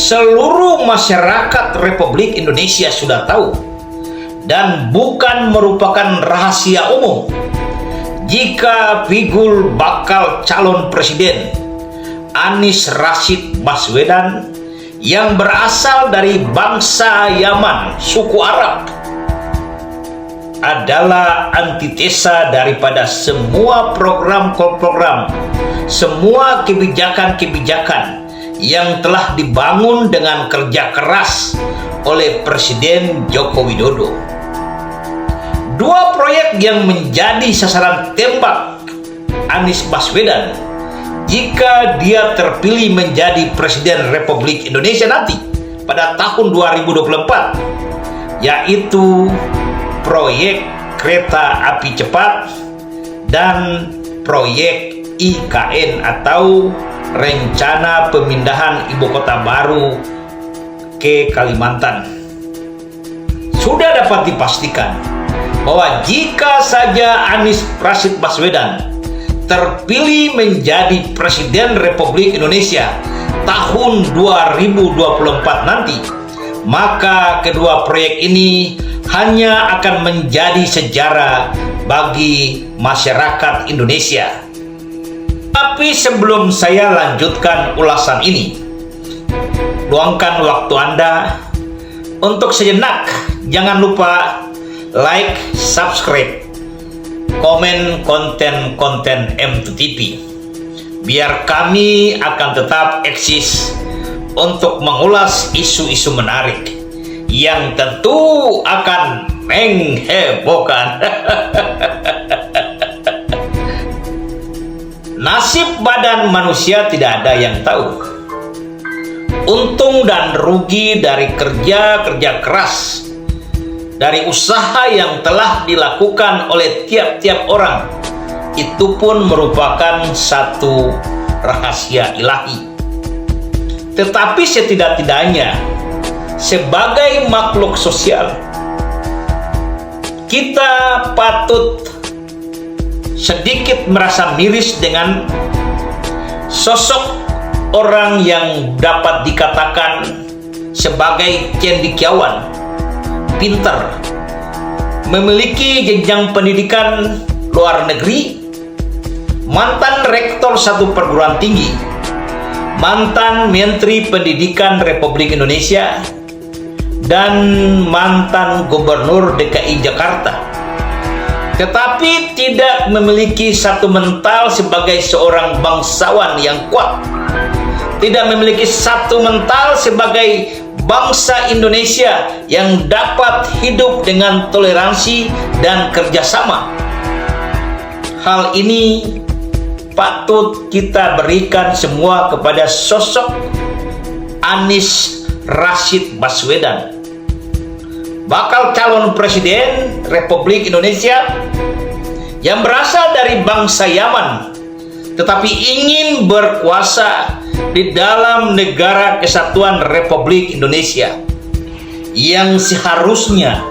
Seluruh masyarakat Republik Indonesia sudah tahu dan bukan merupakan rahasia umum jika figur bakal calon presiden Anies Rashid Baswedan yang berasal dari bangsa Yaman, suku Arab, adalah antitesa daripada semua program-program, semua kebijakan-kebijakan yang telah dibangun dengan kerja keras oleh Presiden Joko Widodo. Dua proyek yang menjadi sasaran tembak Anies Baswedan jika dia terpilih menjadi Presiden Republik Indonesia nanti pada tahun 2024, yaitu proyek kereta api cepat dan proyek IKN atau rencana pemindahan ibu kota baru ke Kalimantan. Sudah dapat dipastikan bahwa jika saja Anies Rashid Baswedan terpilih menjadi Presiden Republik Indonesia tahun 2024 nanti, maka kedua proyek ini hanya akan menjadi sejarah bagi masyarakat Indonesia. Tapi sebelum saya lanjutkan ulasan ini, luangkan waktu Anda untuk sejenak. Jangan lupa like, subscribe, komen konten-konten M2TV, biar kami akan tetap eksis untuk mengulas isu-isu menarik yang tentu akan menghebohkan. Nasib badan manusia tidak ada yang tahu. Untung dan rugi dari kerja keras, dari usaha yang telah dilakukan oleh tiap-tiap orang, itu pun merupakan satu rahasia ilahi. Tetapi setidak-tidaknya sebagai makhluk sosial, kita patut sedikit merasa miris dengan sosok orang yang dapat dikatakan sebagai cendekiawan, pintar, memiliki jenjang pendidikan luar negeri, mantan rektor satu perguruan tinggi, mantan Menteri Pendidikan Republik Indonesia, dan mantan Gubernur DKI Jakarta, tetapi tidak memiliki satu mental sebagai seorang bangsawan yang kuat, tidak memiliki satu mental sebagai bangsa Indonesia yang dapat hidup dengan toleransi dan kerjasama. Hal ini patut kita berikan semua kepada sosok Anies Rashid Baswedan, bakal calon presiden Republik Indonesia yang berasal dari bangsa Yaman, tetapi ingin berkuasa di dalam negara kesatuan Republik Indonesia, yang seharusnya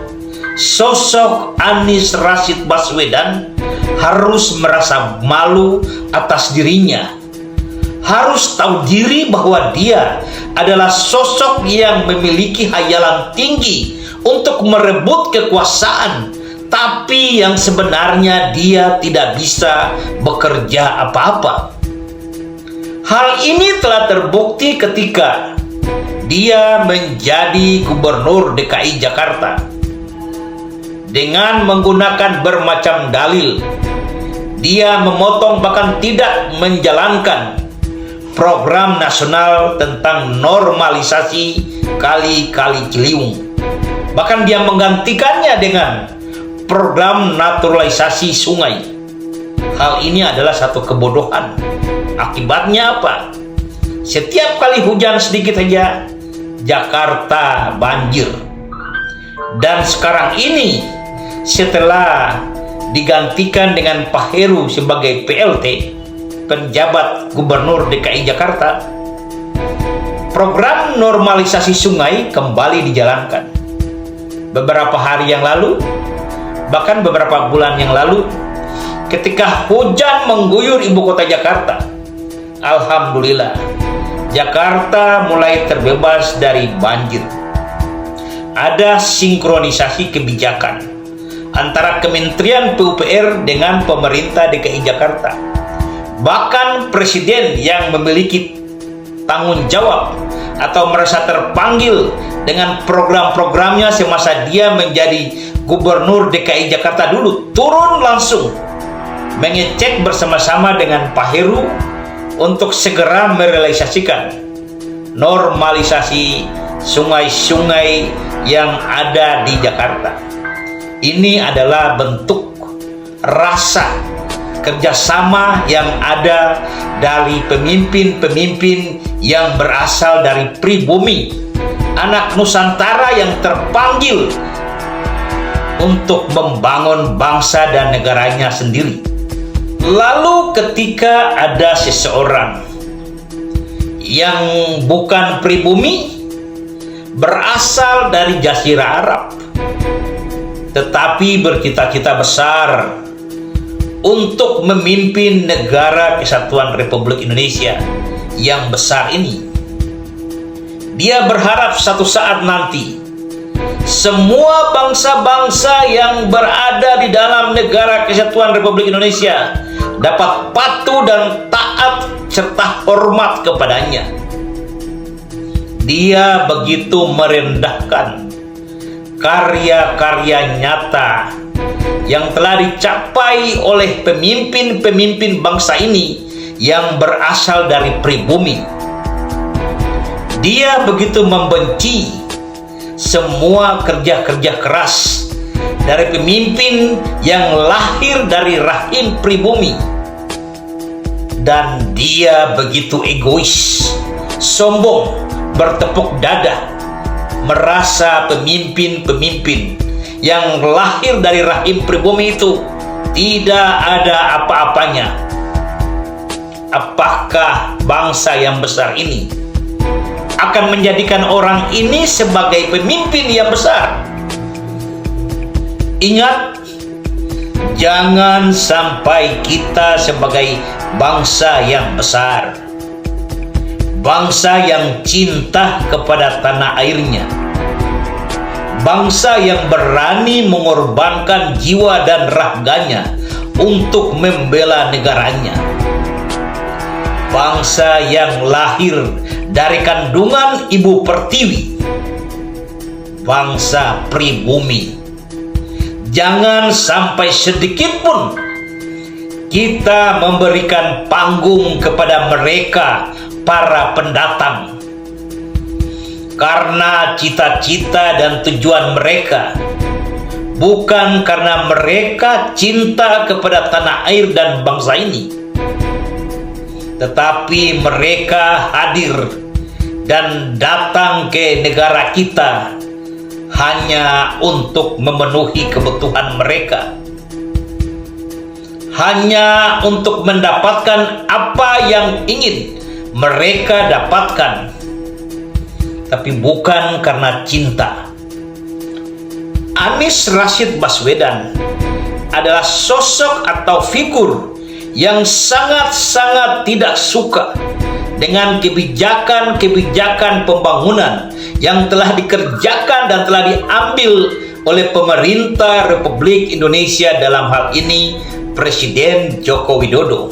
sosok Anies Rashid Baswedan harus merasa malu atas dirinya, harus tahu diri bahwa dia adalah sosok yang memiliki hayalan tinggi untuk merebut kekuasaan, tapi yang sebenarnya dia tidak bisa bekerja apa-apa. Hal ini telah terbukti ketika dia menjadi Gubernur DKI Jakarta. Dengan menggunakan bermacam dalil, dia memotong bahkan tidak menjalankan program nasional tentang normalisasi Kali-Kali Ciliwung. Bahkan dia menggantikannya dengan program naturalisasi sungai. Hal ini adalah satu kebodohan. Akibatnya apa? Setiap kali hujan sedikit saja, Jakarta banjir. Dan sekarang ini, setelah digantikan dengan Pak Heru sebagai PLT, penjabat Gubernur DKI Jakarta, program normalisasi sungai kembali dijalankan. Beberapa hari yang lalu, bahkan beberapa bulan yang lalu, ketika hujan mengguyur ibu kota Jakarta, alhamdulillah, Jakarta mulai terbebas dari banjir. Ada sinkronisasi kebijakan antara Kementerian PUPR dengan pemerintah DKI Jakarta. Bahkan presiden yang memiliki tanggung jawab atau merasa terpanggil dengan program-programnya semasa dia menjadi Gubernur DKI Jakarta dulu, turun langsung mengecek bersama-sama dengan Pak Heru untuk segera merealisasikan normalisasi sungai-sungai yang ada di Jakarta. Ini adalah bentuk rasa kerjasama yang ada dari pemimpin-pemimpin yang berasal dari pribumi, anak Nusantara yang terpanggil untuk membangun bangsa dan negaranya sendiri. Lalu ketika ada seseorang yang bukan pribumi, berasal dari Jazirah Arab, tetapi bercita-cita besar untuk memimpin negara Kesatuan Republik Indonesia yang besar ini. Dia berharap satu saat nanti semua bangsa-bangsa yang berada di dalam negara Kesatuan Republik Indonesia dapat patuh dan taat serta hormat kepadanya. Dia begitu merendahkan karya-karya nyata yang telah dicapai oleh pemimpin-pemimpin bangsa ini yang berasal dari pribumi. Dia begitu membenci semua kerja-kerja keras dari pemimpin yang lahir dari rahim pribumi. Dan dia begitu egois, sombong, bertepuk dada, merasa pemimpin-pemimpin yang lahir dari rahim pribumi itu tidak ada apa-apanya. Apakah bangsa yang besar ini akan menjadikan orang ini sebagai pemimpin yang besar? Ingat, jangan sampai kita sebagai bangsa yang besar, bangsa yang cinta kepada tanah airnya, bangsa yang berani mengorbankan jiwa dan raganya untuk membela negaranya, bangsa yang lahir dari kandungan Ibu Pertiwi, bangsa pribumi. Jangan sampai sedikit pun kita memberikan panggung kepada mereka, para pendatang, karena cita-cita dan tujuan mereka bukan karena mereka cinta kepada tanah air dan bangsa ini, tetapi mereka hadir dan datang ke negara kita hanya untuk memenuhi kebutuhan mereka, hanya untuk mendapatkan apa yang ingin mereka dapatkan, tapi bukan karena cinta. Anies Rashid Baswedan adalah sosok atau figur yang sangat-sangat tidak suka dengan kebijakan-kebijakan pembangunan yang telah dikerjakan dan telah diambil oleh pemerintah Republik Indonesia, dalam hal ini Presiden Joko Widodo.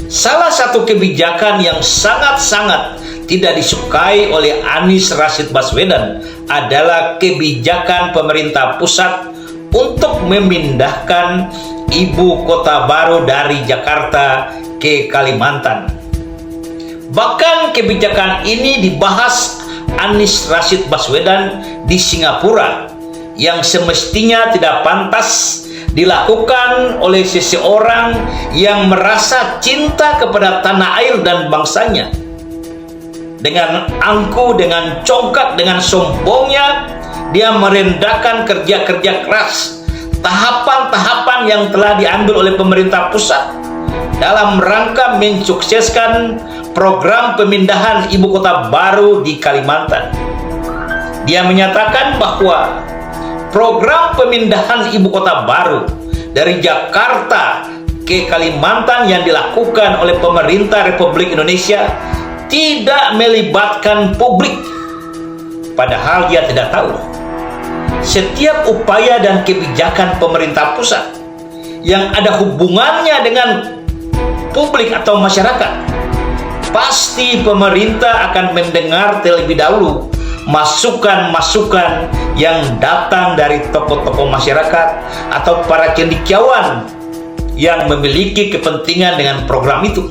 Salah satu kebijakan yang sangat-sangat tidak disukai oleh Anies Rashid Baswedan adalah kebijakan pemerintah pusat untuk memindahkan ibu kota baru dari Jakarta ke Kalimantan. Bahkan kebijakan ini dibahas Anies Rashid Baswedan di Singapura, yang semestinya tidak pantas dilakukan oleh seseorang yang merasa cinta kepada tanah air dan bangsanya. Dengan angku, dengan congkak, dengan sombongnya, dia merendahkan kerja-kerja keras, tahapan-tahapan yang telah diambil oleh pemerintah pusat dalam rangka mensukseskan program pemindahan ibu kota baru di Kalimantan. Dia menyatakan bahwa program pemindahan ibu kota baru dari Jakarta ke Kalimantan yang dilakukan oleh pemerintah Republik Indonesia tidak melibatkan publik, padahal dia tidak tahu setiap upaya dan kebijakan pemerintah pusat yang ada hubungannya dengan publik atau masyarakat, pasti pemerintah akan mendengar terlebih dahulu masukan-masukan yang datang dari tokoh-tokoh masyarakat atau para cendekiawan yang memiliki kepentingan dengan program itu.